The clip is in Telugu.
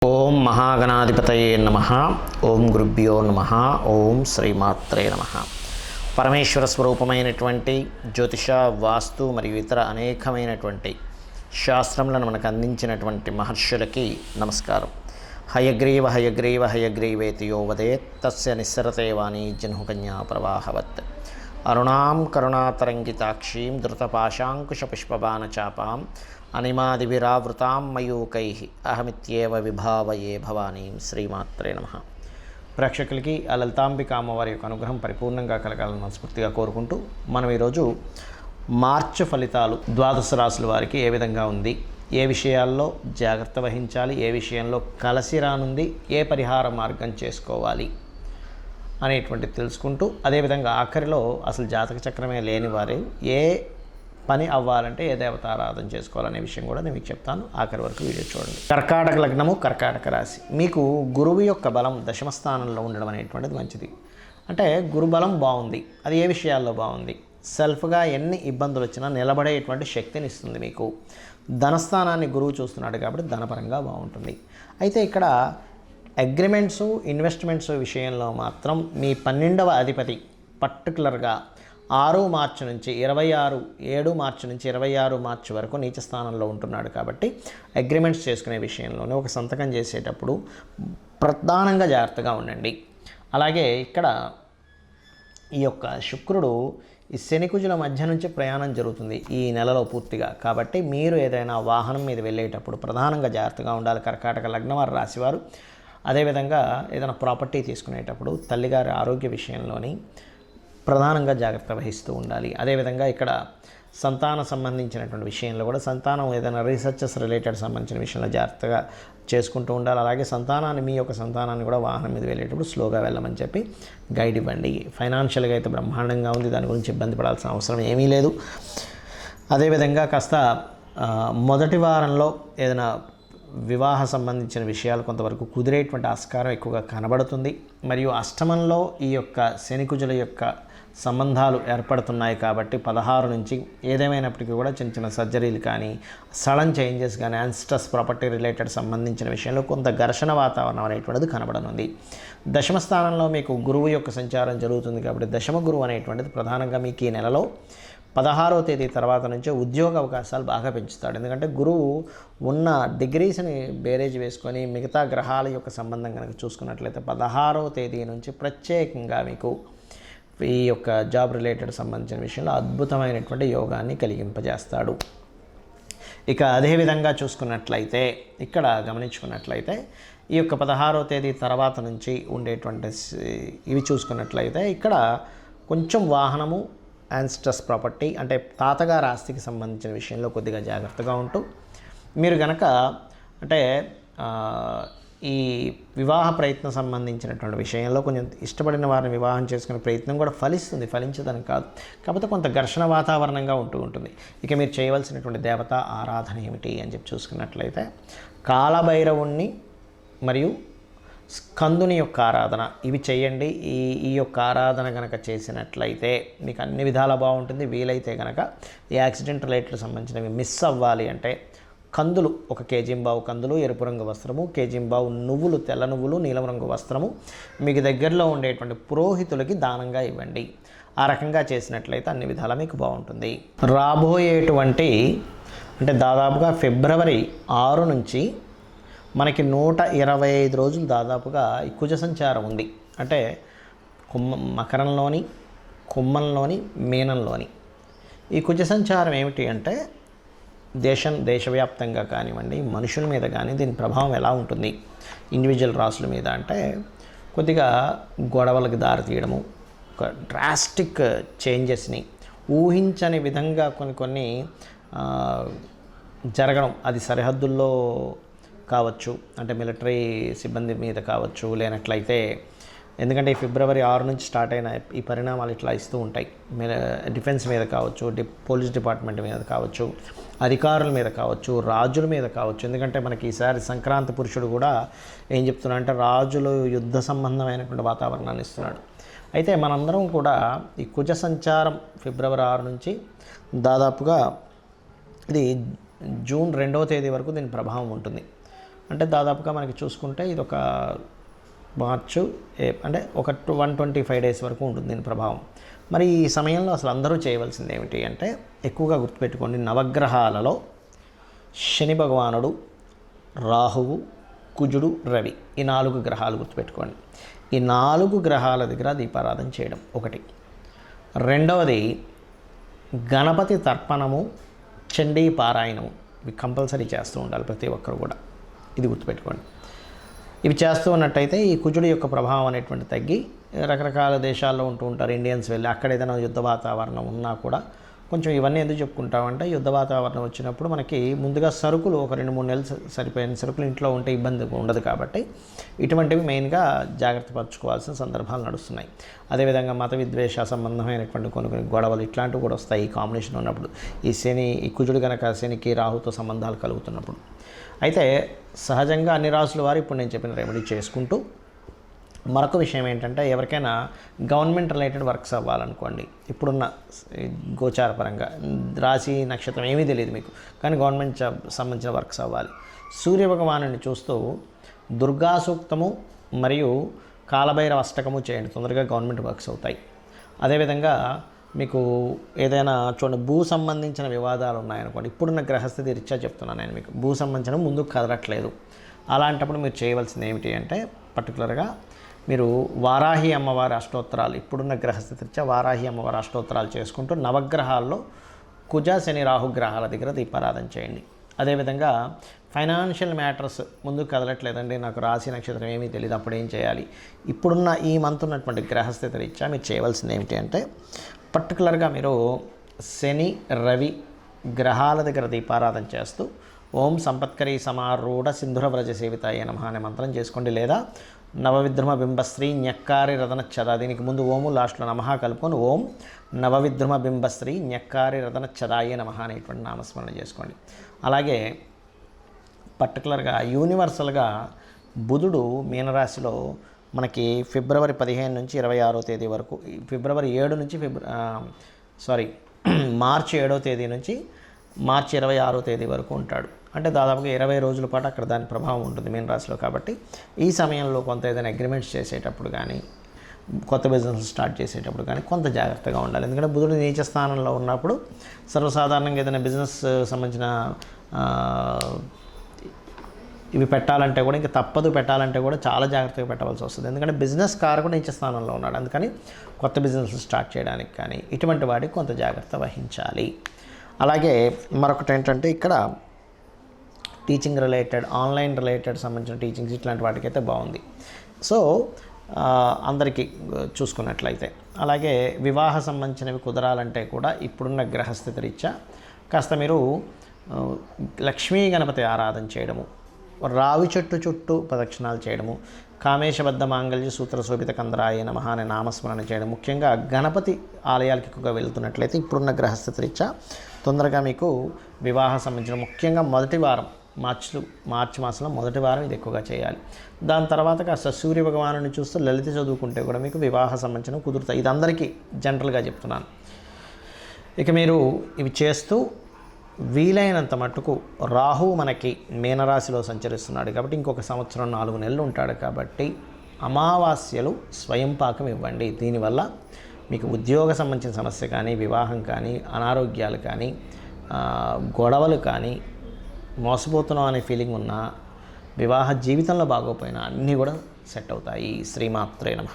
ఓం మహాగణాధిపతయే నమః. ఓం గురుభ్యో నమః. ఓం శ్రీమాత్రే నమః. పరమేశ్వర స్వరూపమైనటువంటి జ్యోతిష, వాస్తు మరియు ఇతర అనేకమైనటువంటి శాస్త్రములను మనకు అందించినటువంటి మహర్షులకి నమస్కారం. హయగ్రీవ హయగ్రీవ హయగ్రీవేతి యో వదేత్ తస్య నిస్సరతే వాణీ జహ్నుకన్యా ప్రవాహవత్. అరుణాం కరుణాతరంగితాక్షీం ధృతపాశాంకుశపుష్పబాణచాపాం అనిమాదివిరావృతాం మయూకైః అహమిత్యేవ విభావయే భవానీం. శ్రీమాత్రే నమః. ప్రేక్షకులకి ఆ లలితాంబిక అమ్మవారి యొక్క అనుగ్రహం పరిపూర్ణంగా కలగాలని మనస్ఫూర్తిగా కోరుకుంటూ మనం ఈరోజు మార్చి ఫలితాలు ద్వాదశ రాశుల వారికి ఏ విధంగా ఉంది, ఏ విషయాల్లో జాగ్రత్త వహించాలి, ఏ విషయంలో కలిసి రానుంది, ఏ పరిహార మార్గం చేసుకోవాలి అనేటువంటిది తెలుసుకుంటూ, అదేవిధంగా ఆఖరిలో అసలు జాతక చక్రమే లేని వారు ఏ పని అవ్వాలంటే ఏ దేవతారాధన చేసుకోవాలనే విషయం కూడా నేను మీకు చెప్తాను. ఆఖరి వరకు వీడియో చూడండి. కర్కాటక లగ్నము, కర్కాటక రాశి. మీకు గురువు యొక్క బలం దశమ స్థానంలో ఉండడం అనేటువంటిది మంచిది. అంటే గురు బలం బాగుంది. అది ఏ విషయాల్లో బాగుంది? సెల్ఫ్గా ఎన్ని ఇబ్బందులు వచ్చినా నిలబడేటువంటి శక్తిని ఇస్తుంది మీకు. ధనస్థానాన్ని గురువు చూస్తున్నాడు కాబట్టి ధనపరంగా బాగుంటుంది. అయితే ఇక్కడ అగ్రిమెంట్సు, ఇన్వెస్ట్మెంట్స్ విషయంలో మాత్రం మీ 12వ అధిపతి పర్టికులర్గా 6 మార్చి నుంచి 7 మార్చి నుంచి 26 మార్చి వరకు నీచ స్థానంలో ఉంటున్నాడు. కాబట్టి అగ్రిమెంట్స్ చేసుకునే విషయంలోనే ఒక సంతకం చేసేటప్పుడు ప్రధానంగా జాగ్రత్తగా ఉండండి. అలాగే ఇక్కడ ఈ యొక్క శుక్రుడు ఈ శనికుజుల మధ్య నుంచి ప్రయాణం జరుగుతుంది ఈ నెలలో పూర్తిగా. కాబట్టి మీరు ఏదైనా వాహనం మీద వెళ్ళేటప్పుడు ప్రధానంగా జాగ్రత్తగా ఉండాలి. కర్కాటక లగ్నం వారు రాశివారు. అదేవిధంగా ఏదైనా ప్రాపర్టీ తీసుకునేటప్పుడు తల్లిగారి ఆరోగ్య విషయంలోని ప్రధానంగా జాగ్రత్త వహిస్తూ ఉండాలి. అదేవిధంగా ఇక్కడ సంతానం సంబంధించినటువంటి విషయంలో కూడా సంతానం ఏదైనా రీసెర్చెస్ రిలేటెడ్ సంబంధించిన విషయంలో జాగ్రత్తగా చేసుకుంటూ ఉండాలి. అలాగే సంతానాన్ని, మీ యొక్క సంతానాన్ని కూడా వాహనం మీద వెళ్ళేటప్పుడు స్లోగా వెళ్ళమని చెప్పి గైడ్ ఇవ్వండి. ఫైనాన్షియల్గా అయితే బ్రహ్మాండంగా ఉంది, దాని గురించి ఇబ్బంది పడాల్సిన అవసరం ఏమీ లేదు. అదేవిధంగా కాస్త మొదటి వారంలో ఏదైనా వివాహ సంబంధించిన విషయాలు కొంతవరకు కుదిరేటువంటి ఆస్కారం ఎక్కువగా కనబడుతుంది. మరియు అష్టమంలో ఈ యొక్క శనికుజుల యొక్క సంబంధాలు ఏర్పడుతున్నాయి. కాబట్టి 16 నుంచి ఏదేమైనప్పటికీ కూడా చిన్న చిన్న సర్జరీలు కానీ, సడన్ చేంజెస్ కానీ, యాన్స్ట్రస్ ప్రాపర్టీ రిలేటెడ్ సంబంధించిన విషయంలో కొంత ఘర్షణ వాతావరణం అనేటువంటిది కనబడనుంది. దశమ స్థానంలో మీకు గురువు యొక్క సంచారం జరుగుతుంది. కాబట్టి దశమ గురువు అనేటువంటిది ప్రధానంగా మీకు ఈ నెలలో 16వ తేదీ తర్వాత నుంచే ఉద్యోగ అవకాశాలు బాగా పెంచుతాడు. ఎందుకంటే గురువు ఉన్న డిగ్రీస్ని బేరేజ్ వేసుకొని మిగతా గ్రహాల యొక్క సంబంధం కనుక చూసుకున్నట్లయితే 16వ తేదీ నుంచి ప్రత్యేకంగా మీకు ఈ యొక్క జాబ్ రిలేటెడ్ సంబంధించిన విషయంలో అద్భుతమైనటువంటి యోగాన్ని కలిగింపజేస్తాడు. ఇక అదేవిధంగా చూసుకున్నట్లయితే ఇక్కడ గమనించుకున్నట్లయితే ఈ యొక్క 16వ తేదీ తర్వాత నుంచి ఉండేటువంటి ఇవి చూసుకున్నట్లయితే ఇక్కడ కొంచెం వాహనము, యాన్స్ట్రస్ ప్రాపర్టీ అంటే తాతగారి ఆస్తికి సంబంధించిన విషయంలో కొద్దిగా జాగ్రత్తగా ఉంటూ, మీరు గనక అంటే ఈ వివాహ ప్రయత్నం సంబంధించినటువంటి విషయంలో కొంచెం ఇష్టపడిన వారిని వివాహం చేసుకునే ప్రయత్నం కూడా ఫలిస్తుంది, ఫలించదని కాదు. కాకపోతే కొంత ఘర్షణ వాతావరణంగా ఉంటుంది. ఇక మీరు చేయవలసినటువంటి దేవత ఆరాధన ఏమిటి అని చెప్పి చూసుకున్నట్లయితే కాలభైరవుణ్ణి మరియు స్కందుని యొక్క ఆరాధన ఇవి చేయండి. ఈ యొక్క ఆరాధన కనుక చేసినట్లయితే మీకు అన్ని విధాలా బాగుంటుంది. వీలైతే కనుక ఈ యాక్సిడెంట్ రిలేటెడ్ సంబంధించినవి మిస్ అవ్వాలి అంటే కందులు 1 కేజీంబావు కందులు, ఎరుపు రంగు వస్త్రము, కేజీంబావు నువ్వులు, తెల్ల నువ్వులు, నీలం రంగు వస్త్రము మీకు దగ్గరలో ఉండేటువంటి పురోహితులకి దానంగా ఇవ్వండి. ఆ రకంగా చేసినట్లయితే అన్ని విధాలా మీకు బాగుంటుంది. రాబోయేటువంటి అంటే దాదాపుగా ఫిబ్రవరి 6 నుంచి మనకి 125 రోజులు దాదాపుగా ఈ కుజ సంచారం ఉంది. అంటే మకరంలోని, కుంభంలోని, మీనంలోని ఈ కుజ సంచారం ఏమిటి అంటే దేశవ్యాప్తంగా కానివ్వండి, మనుషుల మీద కానీ దీని ప్రభావం ఎలా ఉంటుంది ఇండివిజువల్ రాసుల మీద అంటే కొద్దిగా గొడవలకు దారితీయడము, ఒక డ్రాస్టిక్ చేంజెస్ని ఊహించని విధంగా కొన్ని జరగడం. అది సరిహద్దుల్లో కావచ్చు, అంటే మిలిటరీ సిబ్బంది మీద కావచ్చు, లేనట్లయితే ఎందుకంటే ఈ ఫిబ్రవరి 6 నుంచి స్టార్ట్ అయిన ఈ పరిణామాలు ఇట్లా ఇస్తూ ఉంటాయి. డిఫెన్స్ మీద కావచ్చు, పోలీస్ డిపార్ట్మెంట్ మీద కావచ్చు, అధికారుల మీద కావచ్చు, రాజుల మీద కావచ్చు. ఎందుకంటే మనకి ఈసారి సంక్రాంతి పురుషుడు కూడా ఏం చెప్తున్నా అంటే రాజులు యుద్ధ సంబంధమైనటువంటి వాతావరణాన్ని ఇస్తున్నాడు. అయితే మనందరం కూడా ఈ కుజ సంచారం ఫిబ్రవరి 6 నుంచి దాదాపుగా ఇది జూన్ 2వ తేదీ వరకు దీని ప్రభావం ఉంటుంది. అంటే దాదాపుగా మనకి చూసుకుంటే ఇది ఒక మార్చు అంటే ఒక 125 డేస్ వరకు ఉంటుంది దీని ప్రభావం. మరి ఈ సమయంలో అసలు అందరూ చేయవలసింది ఏమిటి అంటే, ఎక్కువగా గుర్తుపెట్టుకోండి, నవగ్రహాలలో శని భగవానుడు, రాహువు, కుజుడు, రవి, ఈ 4 గ్రహాలు గుర్తుపెట్టుకోండి. ఈ 4 గ్రహాల దగ్గర దీపారాధన చేయడం ఒకటి. రెండవది గణపతి తర్పణము, చండీ పారాయణము, ఇవి కంపల్సరీ చేస్తూ ఉండాలి ప్రతి ఒక్కరు కూడా. ఇది గుర్తుపెట్టుకోండి. ఇవి చేస్తూ ఉన్నట్టయితే ఈ కుజుడి యొక్క ప్రభావం అనేటువంటి తగ్గి, రకరకాల దేశాల్లో ఉంటూ ఉంటారు ఇండియన్స్ వెళ్ళి, అక్కడ ఏదైనా యుద్ధ వాతావరణం ఉన్నా కూడా కొంచెం ఇవన్నీ ఎందుకు చెప్పుకుంటామంటే, యుద్ధ వాతావరణం వచ్చినప్పుడు మనకి ముందుగా సరుకులు ఒక 2-3 నెలలు సరిపోయిన సరుకులు ఇంట్లో ఉంటే ఇబ్బంది ఉండదు. కాబట్టి ఇటువంటివి మెయిన్గా జాగ్రత్త పరచుకోవాల్సిన సందర్భాలు నడుస్తున్నాయి. అదేవిధంగా మత విద్వేష సంబంధమైనటువంటి కొన్ని గొడవలు ఇట్లాంటివి కూడా వస్తాయి ఈ కాంబినేషన్ ఉన్నప్పుడు. ఈ కుజుడు కనుక శనికి రాహుతో సంబంధాలు కలుగుతున్నప్పుడు. అయితే సహజంగా అన్ని రాసుల వారు ఇప్పుడు నేను చెప్పిన రెమెడీ చేసుకుంటూ, మరొక విషయం ఏంటంటే, ఎవరికైనా గవర్నమెంట్ రిలేటెడ్ వర్క్స్ అవ్వాలనుకోండి, ఇప్పుడున్న గోచార పరంగా రాశి నక్షత్రం ఏమీ తెలియదు మీకు, కానీ గవర్నమెంట్ జాబ్ సంబంధించిన వర్క్స్ అవ్వాలి. సూర్యభగవాను చూస్తూ దుర్గా సూక్తము మరియు కాలభైరవ అష్టకము చేయండి, తొందరగా గవర్నమెంట్ వర్క్స్ అవుతాయి. అదేవిధంగా మీకు ఏదైనా చూడండి, భూ సంబంధించిన వివాదాలు ఉన్నాయనుకోండి, ఇప్పుడున్న గ్రహస్థితి రీత్యా చెప్తున్నాను నేను మీకు, భూ సంబంధించిన ముందుకు కదలట్లేదు. అలాంటప్పుడు మీరు చేయవలసింది ఏమిటి అంటే, పర్టికులర్గా మీరు వారాహి అమ్మవారి అష్టోత్తరాలు, ఇప్పుడున్న గ్రహస్థితి రీత్యా వారాహి అమ్మవారి అష్టోత్తరాలు చేసుకుంటూ నవగ్రహాల్లో కుజ శని రాహు గ్రహాల దగ్గర దీపారాధన చేయండి. అదేవిధంగా ఫైనాన్షియల్ మ్యాటర్స్ ముందుకు కదలట్లేదండి, నాకు రాశి నక్షత్రం ఏమీ తెలియదు, అప్పుడు ఏం చేయాలి? ఇప్పుడున్న ఈ మంత్ ఉన్నటువంటి గ్రహస్థితి రీత్యా మీరు చేయవలసింది ఏమిటి అంటే, పర్టికులర్గా మీరు శని రవి గ్రహాల దగ్గర దీపారాధన చేస్తూ ఓం సంపత్కరీ సమారూఢ సింధుర వ్రజ సేవితాయ నమః అనే మంత్రం చేసుకోండి. లేదా నవవిద్రుమ బింబశ్రీ న్యక్కారి రదనచ్చద, దీనికి ముందు ఓము లాస్ట్లో నమః కలుపుకొని ఓం నవవిద్రుమ బింబశ్రీ న్యక్కారి రదనచ్చదాయ నమః అనేటువంటి నామస్మరణ చేసుకోండి. అలాగే పర్టికులర్గా యూనివర్సల్గా బుధుడు మీనరాశిలో మనకి ఫిబ్రవరి 15 నుంచి 26వ తేదీ వరకు, ఫిబ్రవరి 7 నుంచి మార్చి 7వ తేదీ నుంచి మార్చి 26వ తేదీ వరకు ఉంటాడు. అంటే దాదాపుగా 20 రోజుల పాటు అక్కడ దాని ప్రభావం ఉంటుంది మీనరాశిలో. కాబట్టి ఈ సమయంలో కొంత ఏదైనా అగ్రిమెంట్స్ చేసేటప్పుడు కానీ, కొత్త బిజినెస్ స్టార్ట్ చేసేటప్పుడు కానీ కొంత జాగ్రత్తగా ఉండాలి. ఎందుకంటే బుధుడు నీచ స్థానంలో ఉన్నప్పుడు సర్వసాధారణంగా ఏదైనా బిజినెస్ సంబంధించిన ఇవి పెట్టాలంటే కూడా, ఇంకా తప్పదు పెట్టాలంటే కూడా చాలా జాగ్రత్తగా పెట్టవలసి వస్తుంది. ఎందుకంటే బిజినెస్ కారకుడు నీచ స్థానంలో ఉన్నాడు. అందుకని కొత్త బిజినెస్ స్టార్ట్ చేయడానికి కానీ ఇటువంటి వాటికి కొంత జాగ్రత్త వహించాలి. అలాగే మరొకటి ఏంటంటే, ఇక్కడ టీచింగ్ రిలేటెడ్, ఆన్లైన్ రిలేటెడ్ సంబంధించిన టీచింగ్స్ ఇట్లాంటి వాటికైతే బాగుంది. సో అందరికీ చూసుకున్నట్లయితే, అలాగే వివాహ సంబంధించినవి కుదరాలంటే కూడా ఇప్పుడున్న గ్రహస్థితి రీత్యా కాస్త మీరు లక్ష్మీ గణపతి ఆరాధన చేయడము, రావి చెట్టు చుట్టూ ప్రదక్షిణాలు చేయడము, కామేశబద్ధ మాంగళ్య సూత్ర శోభిత కందరాయ నమః అనే నామస్మరణ చేయడం. ముఖ్యంగా గణపతి ఆలయాలకు ఎక్కువగా వెళ్తున్నట్లయితే ఇప్పుడున్న గ్రహస్థితి రీత్యా తొందరగా మీకు వివాహ సంబంధించిన, ముఖ్యంగా మొదటి వారం మార్చి మాసంలో మొదటి వారం ఇది ఎక్కువగా చేయాలి. దాని తర్వాత కాస్త సూర్య భగవాను చూస్తూ లలిత చదువుకుంటే కూడా మీకు వివాహ సంబంధించిన కుదురుతాయి. ఇది అందరికీ జనరల్గా చెప్తున్నాను. ఇక మీరు ఇవి చేస్తూ వీలైనంత మట్టుకు, రాహువు మనకి మీనరాశిలో సంచరిస్తున్నాడు కాబట్టి ఇంకొక సంవత్సరం 4 నెలలు ఉంటాడు. కాబట్టి అమావాస్యలు స్వయం పాకం ఇవ్వండి. దీనివల్ల మీకు ఉద్యోగ సంబంధించిన సమస్య కానీ, వివాహం కానీ, అనారోగ్యాలు కానీ, గొడవలు కానీ, మోసపోతున్నాం అనే ఫీలింగ్ ఉన్నా, వివాహ జీవితంలో బాగోపోయినా అన్నీ కూడా సెట్ అవుతాయి. శ్రీమాత్రే నమః.